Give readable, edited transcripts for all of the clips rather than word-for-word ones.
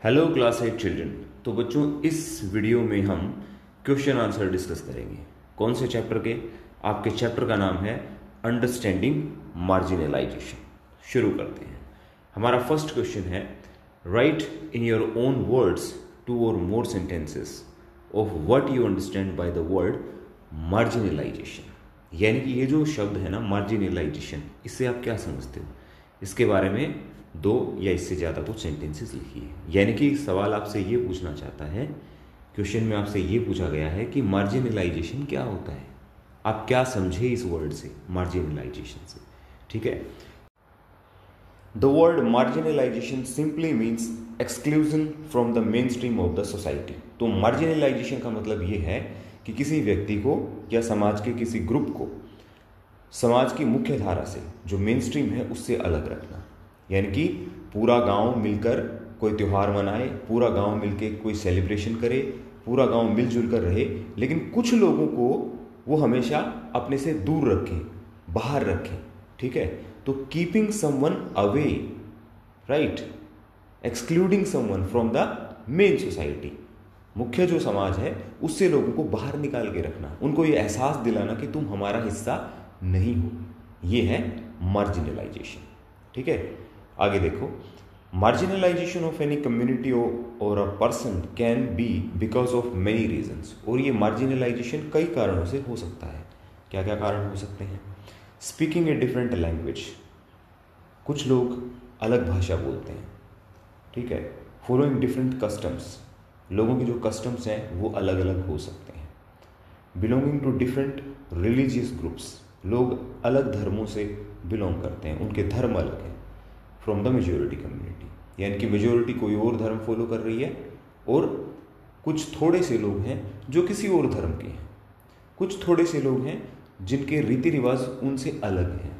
Hello class 8 children. तो बच्चों, इस वीडियो में हम क्वेश्चन आंसर डिस्कस करेंगे। कौन से चैप्टर के? आपके चैप्टर का नाम है अंडरस्टैंडिंग मार्जिनलाइजेशन। शुरू करते हैं। हमारा फर्स्ट क्वेश्चन है, write in your own words 2 और more sentences of what you understand by the word marginalisation. यानी कि ये जो शब्द है ना, मार्जिनलाइजेशन, इससे आप क्या समझते हो, इसके बारे में 2 या इससे ज़्यादा कुछ सेंटेंसेस लिखिए। यानी कि सवाल आपसे ये पूछना चाहता है, क्वेश्चन में आपसे ये पूछा गया है कि मार्जिनलाइजेशन क्या होता है, आप क्या समझे इस वर्ड से, मार्जिनलाइजेशन से। ठीक है। The word marginalisation simply means exclusion from the main stream of the society. तो मार्जिनलाइजेशन का मतलब ये है कि किसी व्यक्ति को या समाज के किसी ग्रुप को समाज की मुख्य धारा से, जो मेन स्ट्रीम है, उससे अलग रखना। यानी कि पूरा गांव मिलकर कोई त्यौहार मनाए, पूरा गांव मिलकर कोई सेलिब्रेशन करे, पूरा गांव मिलजुल कर रहे, लेकिन कुछ लोगों को वो हमेशा अपने से दूर रखें, बाहर रखें। ठीक है। तो keeping someone away, right, excluding someone from the main society, मुख्य जो समाज है उससे लोगों को बाहर निकाल के रखना, उनको ये एहसास दिलाना कि तुम हमारा हिस्सा नहीं हो। ये है मार्जिनलाइजेशन। ठीक है। आगे देखो, मार्जिनलाइजेशन ऑफ एनी कम्युनिटी और a person can be because of many reasons. और ये मार्जिनलाइजेशन कई कारणों से हो सकता है। क्या क्या कारण हो सकते हैं? स्पीकिंग ए डिफरेंट लैंग्वेज, कुछ लोग अलग भाषा बोलते हैं। ठीक है। फॉलोइंग डिफरेंट कस्टम्स, लोगों के जो कस्टम्स हैं वो अलग अलग हो सकते हैं। Belonging to different religious groups, लोग अलग धर्मों से बिलोंग करते हैं, उनके धर्म अलग हैं। फ्रॉम द मेजोरिटी कम्युनिटी, यानी कि मेजोरिटी कोई और धर्म फॉलो कर रही है और कुछ थोड़े से लोग हैं जो किसी और धर्म के हैं। कुछ थोड़े से लोग हैं जिनके रीति रिवाज उनसे अलग हैं।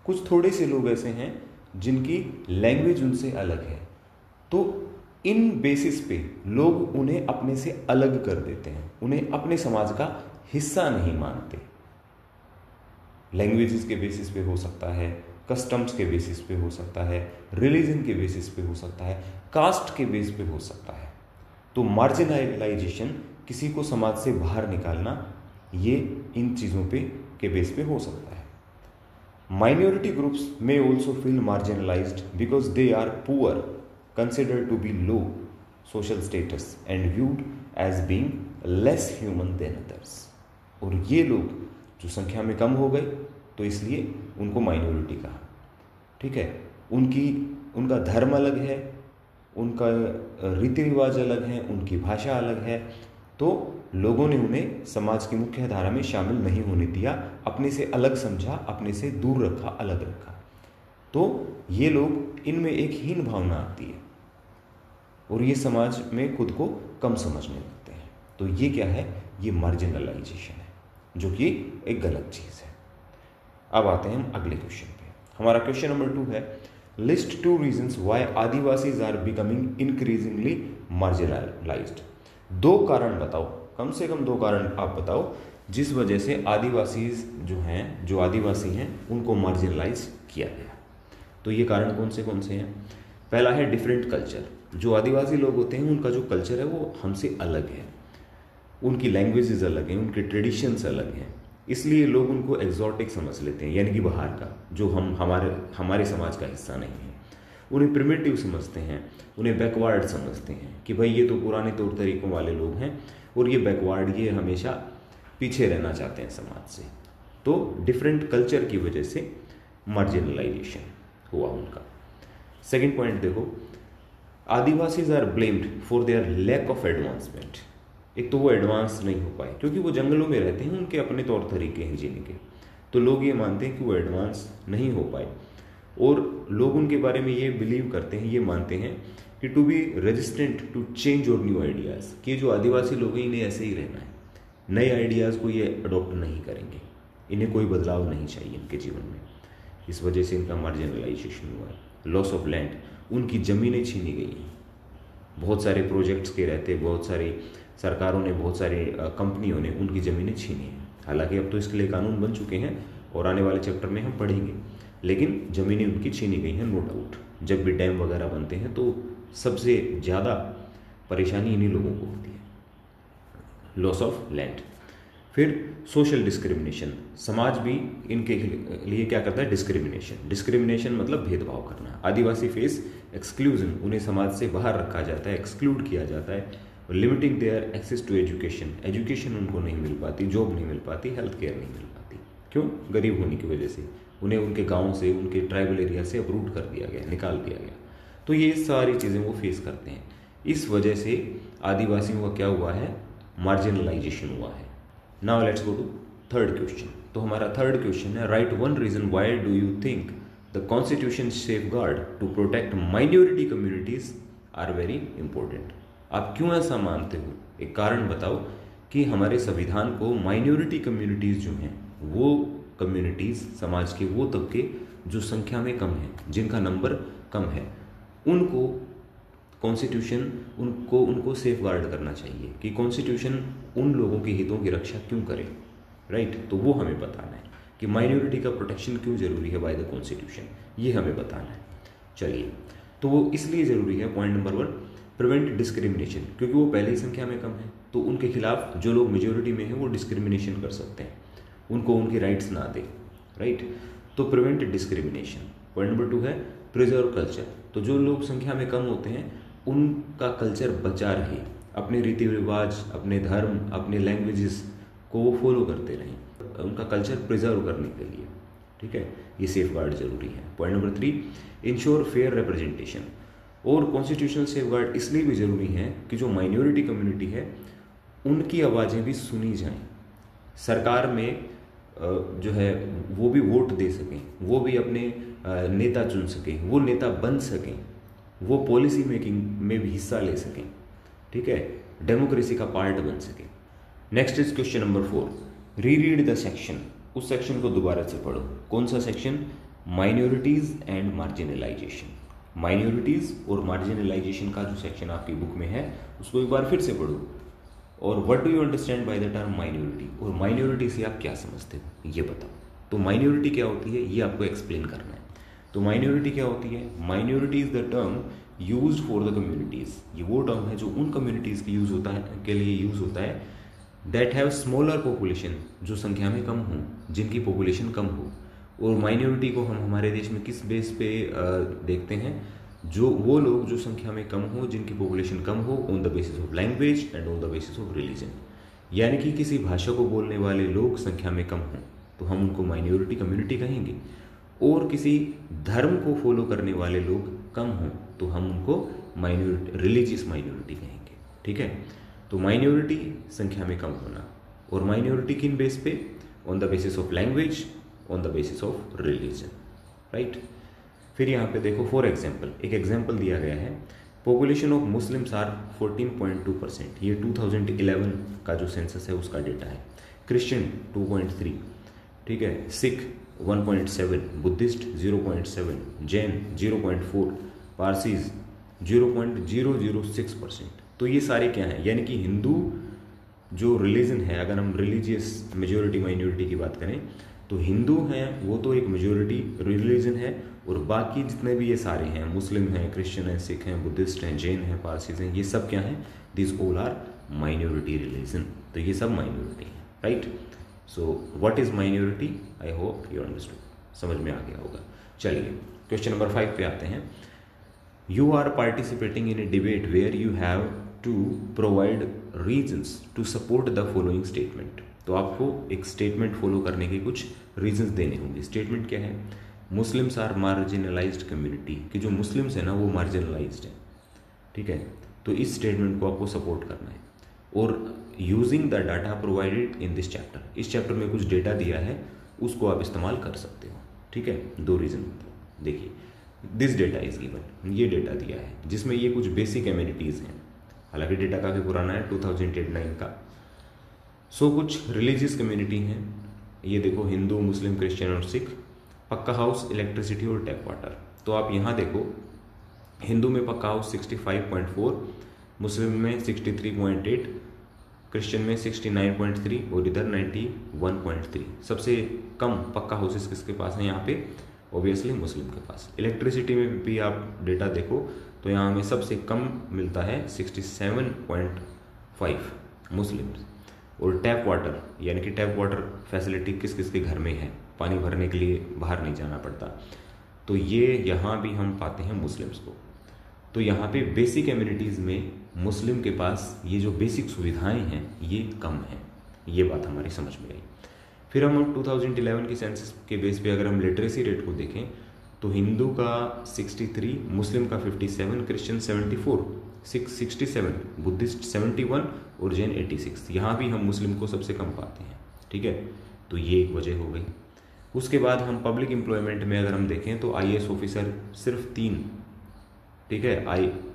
कुछ थोड़े से लोग ऐसे हैं जिनकी लैंग्वेज उनसे अलग है। तो इन बेसिस पे लोग उन्हें अपने से अलग कर देते हैं, उन्हें अपने समाज का हिस्सा नहीं मानते। लैंग्वेजेस के बेसिस पे हो सकता है, कस्टम्स के बेसिस पे हो सकता है, रिलीजन के बेसिस पे हो सकता है, कास्ट के बेस पे हो सकता है। तो मार्जिनलाइजेशन, किसी को समाज से बाहर निकालना, ये इन चीज़ों पे के बेस पे हो सकता है। Minority groups may also feel marginalised because they are poor, considered to be low social status and viewed as being less human than others. और ये लोग जो संख्या में कम हो गए तो इसलिए उनको माइनॉरिटी कहा। ठीक है। उनका धर्म अलग है, उनका रीति रिवाज अलग है, उनकी भाषा अलग है, तो लोगों ने उन्हें समाज की मुख्य धारा में शामिल नहीं होने दिया, अपने से अलग समझा, अपने से दूर रखा, अलग रखा। तो ये लोग, इनमें एक हीन भावना आती है और ये समाज में खुद को कम समझने लगते हैं। तो ये क्या है? ये मार्जिनलाइजेशन है, जो कि एक गलत चीज़ है। अब आते हैं हम अगले क्वेश्चन पे। हमारा क्वेश्चन नंबर 2 है, list 2 reasons why Adivasis are becoming increasingly marginalised. 2 कारण बताओ, कम से कम 2 कारण आप बताओ जिस वजह से आदिवासीज जो आदिवासी हैं उनको मार्जिनलाइज किया गया। तो ये कारण कौन से हैं? पहला है डिफरेंट कल्चर। जो आदिवासी लोग होते हैं उनका जो कल्चर है वो हमसे अलग है, उनकी लैंग्वेजेस अलग हैं, उनके ट्रेडिशंस अलग हैं, इसलिए लोग उनको एक्सोटिक समझ लेते हैं, यानी कि बाहर का, जो हमारे समाज का हिस्सा नहीं है। उन्हें प्रिमिटिव समझते हैं, उन्हें बैकवर्ड समझते हैं कि भाई ये तो पुराने तौर तरीकों वाले लोग हैं और ये बैकवर्ड, ये हमेशा पीछे रहना चाहते हैं समाज से। तो डिफरेंट कल्चर की वजह से मार्जिनलाइजेशन हुआ उनका। सेकेंड पॉइंट देखो, Adivasis are blamed for their lack of advancement. एक तो वो एडवांस नहीं हो पाए क्योंकि वो जंगलों में रहते हैं, उनके अपने तौर तरीके हैं जीने के। तो लोग ये मानते हैं कि वो एडवांस नहीं हो पाए और लोग उनके बारे में ये बिलीव करते हैं, ये मानते हैं कि to be resistant to change और न्यू आइडियाज़, कि जो आदिवासी लोग हैं इन्हें ऐसे ही रहना है, नए आइडियाज़ को ये अडॉप्ट नहीं करेंगे, इन्हें कोई बदलाव नहीं चाहिए इनके जीवन में। इस वजह से इनका मार्जिनलाइजेशन हुआ है। लॉस ऑफ लैंड, उनकी ज़मीनें छीनी गई हैं। बहुत सारे प्रोजेक्ट्स के रहते, बहुत सारी सरकारों ने, बहुत सारी कंपनियों ने उनकी ज़मीनें छीनी हैं। हालांकि अब तो इसके लिए कानून बन चुके हैं और आने वाले चैप्टर में हम पढ़ेंगे, लेकिन ज़मीनें उनकी छीनी गई हैं, नो डाउट। जब भी डैम वगैरह बनते हैं तो सबसे ज़्यादा परेशानी इन्हीं लोगों को होती है, लॉस ऑफ लैंड। फिर सोशल डिस्क्रिमिनेशन, समाज भी इनके लिए क्या करता है, डिस्क्रिमिनेशन। डिस्क्रिमिनेशन मतलब भेदभाव करना। आदिवासी फेस एक्सक्लूजन, उन्हें समाज से बाहर रखा जाता है, एक्सक्लूड किया जाता है। Limiting their access to education, education उनको नहीं मिल पाती, जॉब नहीं मिल पाती, हेल्थ केयर नहीं मिल पाती। क्यों? गरीब होने की वजह से उन्हें उनके गाँव से, उनके ट्राइबल एरिया से अपरूट कर दिया गया, निकाल दिया गया। तो ये सारी चीज़ें वो फेस करते हैं। इस वजह से आदिवासियों का क्या हुआ है, मार्जिनलाइजेशन हुआ है। Now let's go to third question. तो हमारा थर्ड क्वेश्चन है, write one reason why do you think the constitution safeguard to protect minority communities are very important. आप क्यों ऐसा मानते हो, एक कारण बताओ कि हमारे संविधान को माइनॉरिटी कम्युनिटीज जो हैं, वो कम्युनिटीज, समाज के वो तबके जो संख्या में कम हैं, जिनका नंबर कम है, उनको कॉन्स्टिट्यूशन उनको सेफ गार्ड करना चाहिए, कि कॉन्स्टिट्यूशन उन लोगों के हितों की रक्षा क्यों करे, राइट। तो वो हमें बताना है कि माइनॉरिटी का प्रोटेक्शन क्यों जरूरी है बाय द कॉन्स्टिट्यूशन, ये हमें बताना है। चलिए, तो वो इसलिए ज़रूरी है, पॉइंट नंबर 1, प्रिवेंट डिस्क्रिमिनेशन, क्योंकि वो पहले ही संख्या में कम है, तो उनके खिलाफ जो लोग मेजोरिटी में हैं वो डिस्क्रिमिनेशन कर सकते हैं, उनको उनके राइट्स ना दे, राइट। तो प्रिवेंट डिस्क्रिमिनेशन। पॉइंट नंबर 2 है प्रिजर्व कल्चर, तो जो लोग संख्या में कम होते हैं उनका कल्चर बचा रहे, अपने रीति रिवाज, अपने धर्म, अपने लैंग्वेजेस को वो फॉलो करते रहें, उनका कल्चर प्रिजर्व करने के लिए, ठीक है, ये सेफ गार्ड जरूरी है। Point number 3, ensure fair representation. और कॉन्स्टिट्यूशनल सेफ गार्ड इसलिए भी ज़रूरी है कि जो माइनॉरिटी कम्युनिटी है उनकी आवाज़ें भी सुनी जाएं, सरकार में जो है वो भी वोट दे सकें, वो भी अपने नेता चुन सकें, वो नेता बन सकें, वो पॉलिसी मेकिंग में भी हिस्सा ले सकें, ठीक है, डेमोक्रेसी का पार्ट बन सकें। Next is question number 4, reread the section. उस सेक्शन को दोबारा से पढ़ो। कौन सा section? Minorities and marginalisation. Minorities और मार्जिनलाइजेशन का जो सेक्शन आपकी बुक में है उसको एक बार फिर से पढ़ो। और what do you understand by the term minority, और माइनॉरिटी से आप क्या समझते हो ये बताओ। तो माइनॉरिटी क्या होती है ये आपको एक्सप्लेन करना है। तो माइनॉरिटी क्या होती है? Minority is the term used for the communities. ये वो टर्म है जो उन कम्युनिटीज़ के यूज़ होता है, के लिए यूज़ होता है दैट हैव स्मॉलर पॉपुलेशन, जो संख्या में कम हो, जिनकी पॉपुलेशन कम हो। और माइनॉरिटी को हम हमारे देश में किस बेस पे देखते हैं? जो वो लोग जो संख्या में कम हो, जिनकी पॉपुलेशन कम हो, on the basis of language and on the basis of religion. यानी कि किसी भाषा को बोलने वाले लोग संख्या में कम हों तो हम उनको माइनॉरिटी कम्युनिटी कहेंगे, और किसी धर्म को फॉलो करने वाले लोग कम हों तो हम उनको माइनॉरिटी, रिलीजियस माइनॉरिटी कहेंगे, ठीक है। तो माइनॉरिटी संख्या में कम होना, और माइनॉरिटी किन बेस पे? On the basis of language, on the basis of religion, right. फिर यहाँ पे देखो फॉर एग्जाम्पल, एक एग्जाम्पल दिया गया है, पॉपुलेशन ऑफ मुस्लिम्स आर 14.2%, ये 2011 का जो सेंसस है उसका डेटा है। क्रिश्चियन 2.3, ठीक है, सिख 1.7, बुद्धिस्ट 0.7, जैन 0.4, पारसीज 0.006%। तो ये सारे क्या हैं? यानी कि हिंदू जो रिलीजन है, अगर हम रिलीजियस मेजोरिटी माइनॉरिटी की बात करें तो हिंदू हैं वो तो एक मेजोरिटी रिलीजन है, और बाकी जितने भी ये सारे हैं, मुस्लिम हैं, क्रिश्चियन हैं, सिख हैं, बुद्धिस्ट हैं, जैन हैं, पारसीज हैं, ये सब क्या हैं? This all are minority religion. तो ये सब माइनॉरिटी हैं, right. So what is minority? I hope you understood, समझ में आ गया होगा। चलिए क्वेश्चन नंबर 5 पे आते हैं। You are participating in a debate where you have to provide reasons to support the following statement. तो आपको एक स्टेटमेंट फॉलो करने के कुछ रीजंस देने होंगे। स्टेटमेंट क्या है? मुस्लिम्स आर मार्जिनलाइज्ड कम्युनिटी, कि जो मुस्लिम्स है ना वो मार्जिनलाइज्ड है, ठीक है। तो इस स्टेटमेंट को आपको सपोर्ट करना है, और using the data provided in this chapter, इस चैप्टर में कुछ डेटा दिया है उसको आप इस्तेमाल कर सकते हो, ठीक है। 2 रीज़न देखिए, दिस डेटा इज गिवन, ये डेटा दिया है जिसमें ये कुछ बेसिक एमिनिटीज़ हैं, हालांकि डेटा काफ़ी पुराना है 2009 का। सो कुछ रिलीजियस कम्युनिटी हैं, ये देखो हिंदू, मुस्लिम, क्रिश्चियन और सिख, पक्का हाउस, इलेक्ट्रिसिटी और टैप वाटर। तो आप यहाँ देखो, हिंदू में पक्का हाउस 65.4, मुस्लिम में 63.8, क्रिश्चियन में 69.3 और इधर 91.3। सबसे कम पक्का हाउसेस किसके पास है यहाँ पे? ऑब्वियसली मुस्लिम के पास। इलेक्ट्रिसिटी में भी आप डेटा देखो तो यहाँ हमें सबसे कम मिलता है 67.5 मुस्लिम्स। और टैप वाटर, यानी कि टैप वाटर फैसिलिटी किस किस के घर में है, पानी भरने के लिए बाहर नहीं जाना पड़ता, तो ये यहाँ भी हम पाते हैं मुस्लिम्स को। तो यहाँ पे बेसिक एम्यूनिटीज़ में मुस्लिम के पास ये जो बेसिक सुविधाएं हैं ये कम हैं, ये बात हमारी समझ में आई। फिर हम 2011 की सेंसस के बेस पे अगर हम लिटरेसी रेट को देखें तो हिंदू का 63, मुस्लिम का 57, क्रिश्चियन 74, 67, बुद्धिस्ट 71 और जैन 86। यहाँ भी हम मुस्लिम को सबसे कम पाते हैं, ठीक है। तो ये एक वजह हो गई। उसके बाद हम पब्लिक एम्प्लॉयमेंट में अगर हम देखें तो IAS ऑफिसर सिर्फ 3, ठीक है,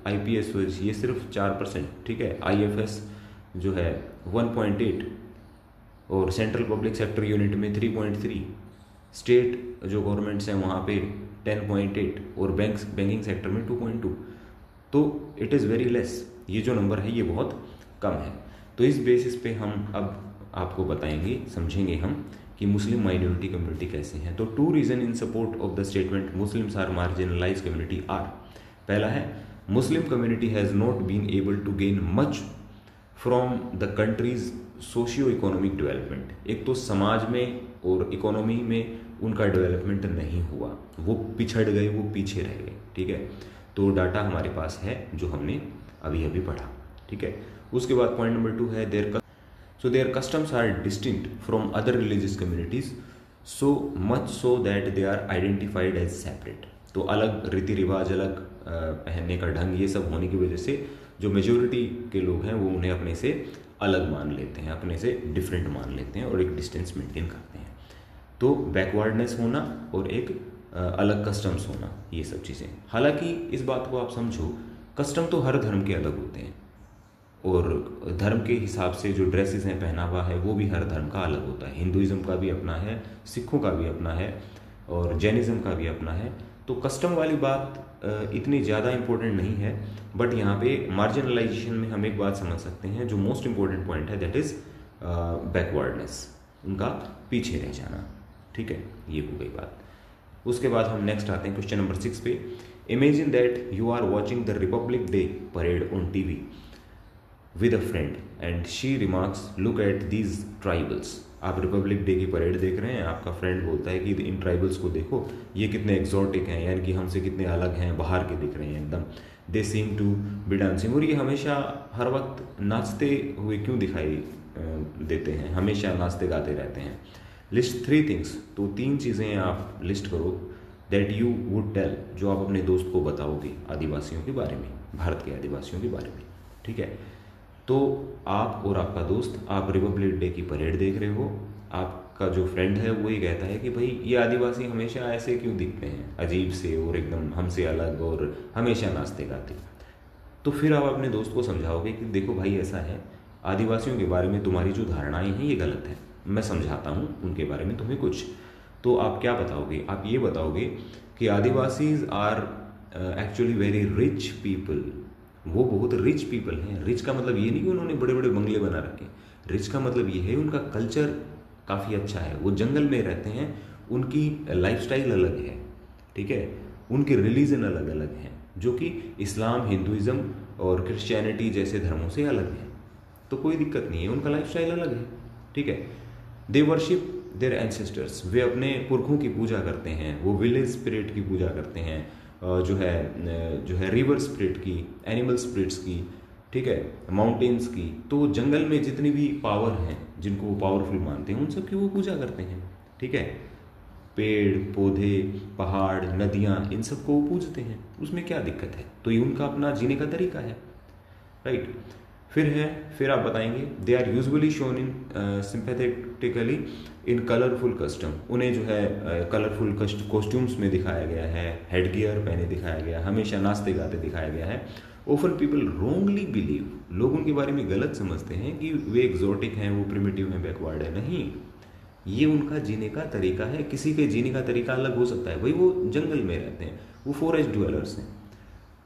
IPS ये सिर्फ 4%, ठीक है, IFS जो है 1.8 और सेंट्रल पब्लिक सेक्टर यूनिट में 3.3, स्टेट जो गवर्नमेंट्स हैं वहाँ पे 10.8 और बैंकिंग सेक्टर में 2.2। तो इट इज़ वेरी लेस, ये जो नंबर है ये बहुत कम है। तो इस बेसिस पे हम अब आपको बताएंगे, समझेंगे हम कि मुस्लिम माइनॉरिटी कम्युनिटी कैसे हैं। तो 2 reason in support of the statement Muslims are marginalised community are. पहला है Muslim community has not been able to gain much from the country's socio economic development. एक तो समाज में और इकोनॉमी में उनका डेवलपमेंट नहीं हुआ, वो पिछड़ गए, वो पीछे रह गए, ठीक है। तो डाटा हमारे पास है जो हमने अभी अभी पढ़ा, ठीक है। उसके बाद पॉइंट नंबर 2 है their customs are distinct from other religious communities so much so that they are identified as separate. तो अलग रीति रिवाज, अलग पहनने का ढंग, ये सब होने की वजह से जो मेजोरिटी के लोग हैं वो उन्हें अपने से अलग मान लेते हैं, अपने से डिफरेंट मान लेते हैं और एक डिस्टेंस मेंटेन करते हैं। तो बैकवर्डनेस होना और एक अलग कस्टम्स होना, ये सब चीज़ें। हालांकि इस बात को आप समझो, कस्टम तो हर धर्म के अलग होते हैं और धर्म के हिसाब से जो ड्रेसेस हैं, पहनावा है, वो भी हर धर्म का अलग होता है। हिंदुइज्म का भी अपना है, सिखों का भी अपना है और जैनिज्म का भी अपना है। तो कस्टम वाली बात इतनी ज़्यादा इम्पोर्टेंट नहीं है, बट यहाँ पे मार्जिनलाइजेशन में हम एक बात समझ सकते हैं, जो मोस्ट इम्पोर्टेंट पॉइंट है, दैट इज़ बैकवर्डनेस, उनका पीछे रह जाना, ठीक है। ये हो गई बात। उसके बाद हम नेक्स्ट आते हैं क्वेश्चन नंबर 6 पे। Imagine that you are watching the Republic Day parade on TV with a friend and she remarks look at these tribals। आप रिपब्लिक डे की परेड देख रहे हैं, आपका फ्रेंड बोलता है कि इन ट्राइबल्स को देखो, ये कितने एक्सोटिक हैं, यानी कि हमसे कितने अलग हैं, बाहर के दिख रहे हैं एकदम। दे सीम टू बी डांसिंग, और ये हमेशा हर वक्त नाचते हुए क्यों दिखाई देते हैं, हमेशा नाचते गाते रहते हैं। लिस्ट 3 थिंग्स, तो 3 चीज़ें आप लिस्ट करो दैट यू वुड टेल, जो आप अपने दोस्त को बताओगे आदिवासियों के बारे में, भारत के आदिवासियों के बारे में, ठीक है। तो आप और आपका दोस्त, आप रिपब्लिक डे की परेड देख रहे हो, आपका जो फ्रेंड है वो ये कहता है कि भाई ये आदिवासी हमेशा ऐसे क्यों दिखते हैं, अजीब से और एकदम हमसे अलग और हमेशा नाचते गाते। तो फिर आप अपने दोस्त को समझाओगे कि देखो भाई ऐसा है, आदिवासियों के बारे में तुम्हारी जो धारणाएं हैं ये गलत है, मैं समझाता हूँ उनके बारे में तुम्हें कुछ। तो आप क्या बताओगे, आप ये बताओगे कि Adivasis are actually very rich people, वो बहुत रिच पीपल हैं। रिच का मतलब ये नहीं कि उन्होंने बड़े बड़े बंगले बना रखे, रिच का मतलब ये है उनका कल्चर काफ़ी अच्छा है, वो जंगल में रहते हैं, उनकी लाइफस्टाइल अलग है, ठीक है, उनके रिलीजन अलग अलग हैं, जो कि इस्लाम, हिंदुइज्म और क्रिश्चियनिटी जैसे धर्मों से अलग है। तो कोई दिक्कत नहीं है, उनका लाइफस्टाइल अलग है, ठीक है। दे वर्शिप देयर एंसेस्टर्स, वे अपने पुरखों की पूजा करते हैं, वो विलेज स्पिरिट की पूजा करते हैं, जो है रिवर स्पिरिट की, एनिमल स्पिरिट्स की, ठीक है, माउंटेन्स की। तो जंगल में जितनी भी पावर हैं, जिनको वो पावरफुल मानते हैं, उन सब की वो पूजा करते हैं, ठीक है। पेड़ पौधे, पहाड़, नदियाँ, इन सबको वो पूजते हैं, उसमें क्या दिक्कत है। तो ये उनका अपना जीने का तरीका है, राइट। फिर आप बताएंगे they are usually shown in sympathetically in colourful costume, उन्हें जो है कलरफुल कॉस्ट्यूम्स में दिखाया गया है, हेड गियर पहने दिखाया गया, हमेशा नाचते गाते दिखाया गया है। ऑफन पीपल रोंगली बिलीव, लोग उनके बारे में गलत समझते हैं कि वे एग्जॉटिक हैं, वो प्रिमिटिव हैं, बैकवर्ड है। नहीं, ये उनका जीने का तरीका है। किसी के जीने का तरीका अलग हो सकता है, भाई वो जंगल में रहते हैं, वो फॉरेस्ट ड्वेलर्स हैं,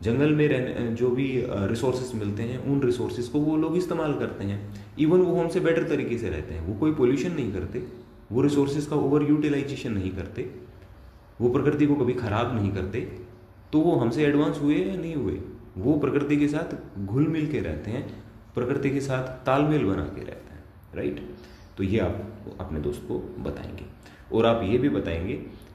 जंगल में रहने जो भी रिसोर्सेज मिलते हैं उन रिसोर्सेज को वो लोग इस्तेमाल करते हैं। इवन वो हमसे बेटर तरीके से रहते हैं, वो कोई पोल्यूशन नहीं करते, वो रिसोर्सेज का ओवर यूटिलाइजेशन नहीं करते, वो प्रकृति को कभी खराब नहीं करते, तो वो हमसे एडवांस हुए या नहीं हुए? वो प्रकृति के साथ घुल मिल के रहते हैं, प्रकृति के साथ तालमेल बना के रहते हैं, राइट। तो ये आप अपने दोस्त को बताएंगे और आप ये भी बताएंगे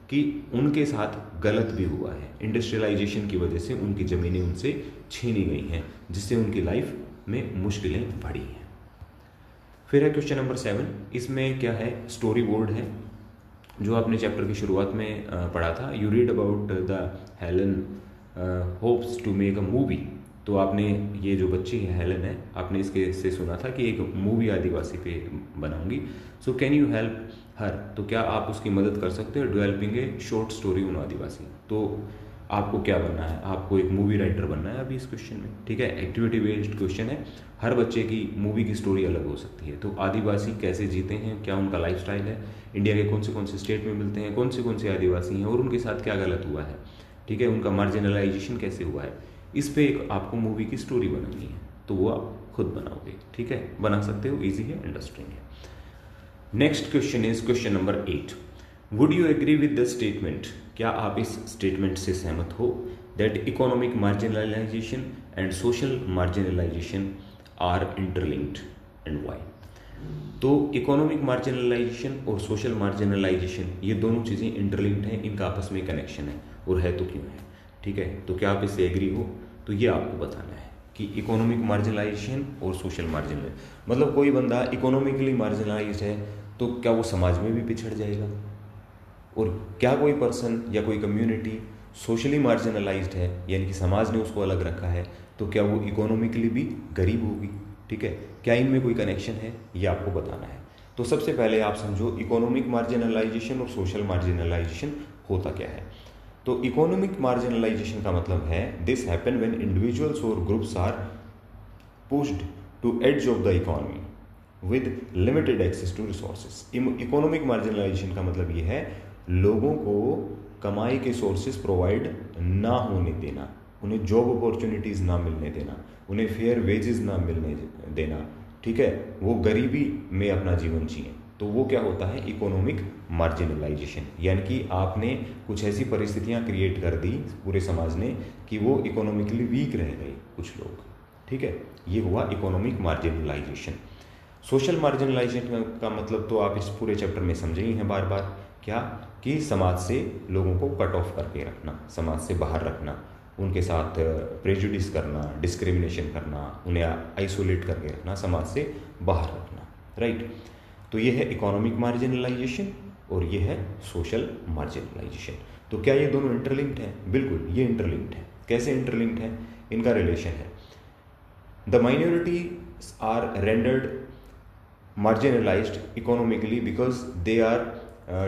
कि उनके साथ गलत भी हुआ है, इंडस्ट्रियलाइजेशन की वजह से उनकी ज़मीनें उनसे छीनी गई हैं, जिससे उनकी लाइफ में मुश्किलें बढ़ी हैं। फिर है क्वेश्चन नंबर 7। इसमें क्या है, स्टोरी बोर्ड है जो आपने चैप्टर की शुरुआत में पढ़ा था। You read about the Helen hopes to make a movie. तो आपने ये जो बच्ची है हेलन है, आपने इसके से सुना था कि एक मूवी आदिवासी पे बनाऊंगी। So can you help her, तो क्या आप उसकी मदद कर सकते हो developing a short story on Adivasi. तो आपको क्या बनना है, आपको एक मूवी राइटर बनना है अभी इस क्वेश्चन में, ठीक है। एक्टिविटी बेस्ड क्वेश्चन है, हर बच्चे की मूवी की स्टोरी अलग हो सकती है। तो आदिवासी कैसे जीते हैं, क्या उनका लाइफस्टाइल है, इंडिया के कौन से स्टेट में मिलते हैं, कौन से आदिवासी हैं और उनके साथ क्या गलत हुआ है, ठीक है, उनका मार्जिनलाइजेशन कैसे हुआ है, इस पे एक आपको मूवी की स्टोरी बनानी है। तो वो आप खुद बनाओगे, ठीक है, बना सकते हो, ईजी है, इंटरेस्टिंग है। Next question is question number 8। Would you agree with the statement, क्या आप इस स्टेटमेंट से सहमत हो, that economic marginalisation and social marginalisation are interlinked and why. तो इकोनॉमिक मार्जिनलाइजेशन और सोशल मार्जिनलाइजेशन ये दोनों चीज़ें इंटरलिंक्ड हैं, इनका आपस में कनेक्शन है, और है तो क्यों है, ठीक है। तो क्या आप इससे एग्री हो, तो ये आपको बताना है कि इकोनॉमिक मार्जिनलाइजेशन और सोशल मार्जिनलाइजेशन, मतलब कोई बंदा इकोनॉमिकली मार्जिनलाइज्ड है तो क्या वो समाज में भी पिछड़ जाएगा, और क्या कोई पर्सन या कोई कम्युनिटी सोशली मार्जिनलाइज्ड है, यानी कि समाज ने उसको अलग रखा है, तो क्या वो इकोनॉमिकली भी गरीब होगी, ठीक है। क्या इनमें कोई कनेक्शन है, ये आपको बताना है। तो सबसे पहले आप समझो इकोनॉमिक मार्जिनलाइजेशन और सोशल मार्जिनलाइजेशन होता क्या है। तो इकोनॉमिक मार्जिनलाइजेशन का मतलब है दिस हैपन व्हेन इंडिविजुअल्स और groups are pushed to edge of the economy with limited access to resources. Economic marginalization का मतलब ये है लोगों को कमाई के सोर्सेज प्रोवाइड ना होने देना, उन्हें जॉब अपॉर्चुनिटीज़ ना मिलने देना, उन्हें फेयर वेजेस ना मिलने देना, ठीक है, वो गरीबी में अपना जीवन जिए। तो वो क्या होता है, इकोनॉमिक मार्जिनलाइजेशन, यानी कि आपने कुछ ऐसी परिस्थितियां क्रिएट कर दी पूरे समाज ने कि वो इकोनॉमिकली वीक रह गए कुछ लोग, ठीक है, ये हुआ इकोनॉमिक मार्जिनलाइजेशन। सोशल मार्जिनलाइजेशन का मतलब तो आप इस पूरे चैप्टर में समझे ही हैं बार बार, क्या कि समाज से लोगों को कट ऑफ करके रखना, समाज से बाहर रखना, उनके साथ प्रेजुडिस करना, डिस्क्रिमिनेशन करना, उन्हें आइसोलेट करके रखना, समाज से बाहर रखना, राइट। तो ये है इकोनॉमिक मार्जिनलाइजेशन और ये है सोशल मार्जिनलाइजेशन। तो क्या ये दोनों इंटरलिंक्ड हैं? बिल्कुल, ये इंटरलिंक्ड है। कैसे इंटरलिंक्ड है? इनका रिलेशन है, the minorities are rendered marginalized economically because they are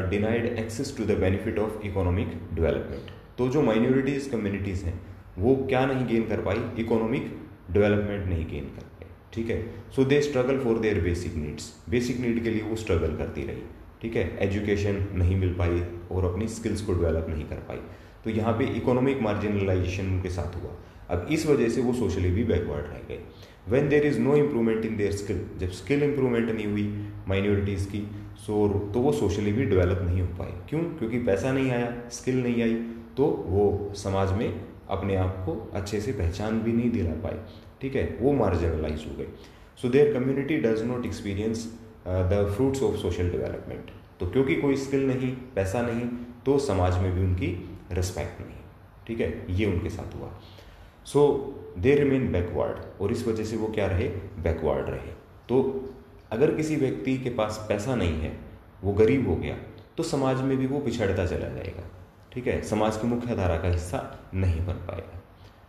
denied access to the benefit of economic development। तो जो माइनॉरिटीज कम्युनिटीज़ हैं वो क्या नहीं गेन कर पाई, इकोनॉमिक डेवलपमेंट नहीं गेन कर पाई, ठीक है। So they struggle for their basic needs, basic need के लिए वो स्ट्रगल करती रही, ठीक है, एजुकेशन नहीं मिल पाई और अपनी स्किल्स को डेवलप नहीं कर पाई। तो यहाँ पे इकोनॉमिक मार्जिनलाइजेशन उनके साथ हुआ। अब इस वजह से वो सोशली भी बैकवर्ड रह गए। When there is no improvement in their skill, जब स्किल इम्प्रूवमेंट नहीं हुई माइनॉरिटीज़ की, तो वो सोशली भी डेवलप नहीं हो पाए। क्यों? क्योंकि पैसा नहीं आया, स्किल नहीं आई, तो वो समाज में अपने आप को अच्छे से पहचान भी नहीं दिला पाए, ठीक है, वो मार्जिनलाइज हो गए। So their community does not experience the fruits of social development. तो क्योंकि कोई स्किल नहीं, पैसा नहीं, तो समाज में भी उनकी रिस्पेक्ट नहीं, ठीक है, ये उनके साथ हुआ। सो दे रिमेन बैकवर्ड, और इस वजह से वो क्या रहे, बैकवर्ड रहे। तो अगर किसी व्यक्ति के पास पैसा नहीं है, वो गरीब हो गया, तो समाज में भी वो पिछड़ता चला जाएगा, ठीक है, समाज की मुख्य धारा का हिस्सा नहीं बन पाएगा।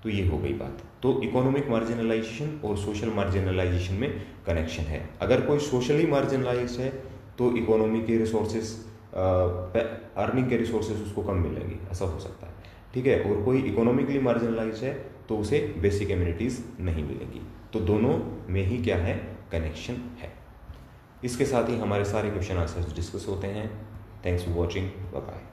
तो ये हो गई बात। तो इकोनॉमिक मार्जिनलाइजेशन और सोशल मार्जिनलाइजेशन में कनेक्शन है। अगर कोई सोशली मार्जिनलाइज है तो इकोनॉमी के रिसोर्सेज, अर्निंग के रिसोर्सेज उसको कम मिलेंगे, ऐसा हो सकता है, ठीक है। और कोई इकोनॉमिकली मार्जिनलाइज है तो उसे बेसिक एमिनिटीज़ नहीं मिलेंगी। तो दोनों में ही क्या है, कनेक्शन है। इसके साथ ही हमारे सारे क्वेश्चन आंसर्स डिस्कस होते हैं। Thanks for watching, bye bye.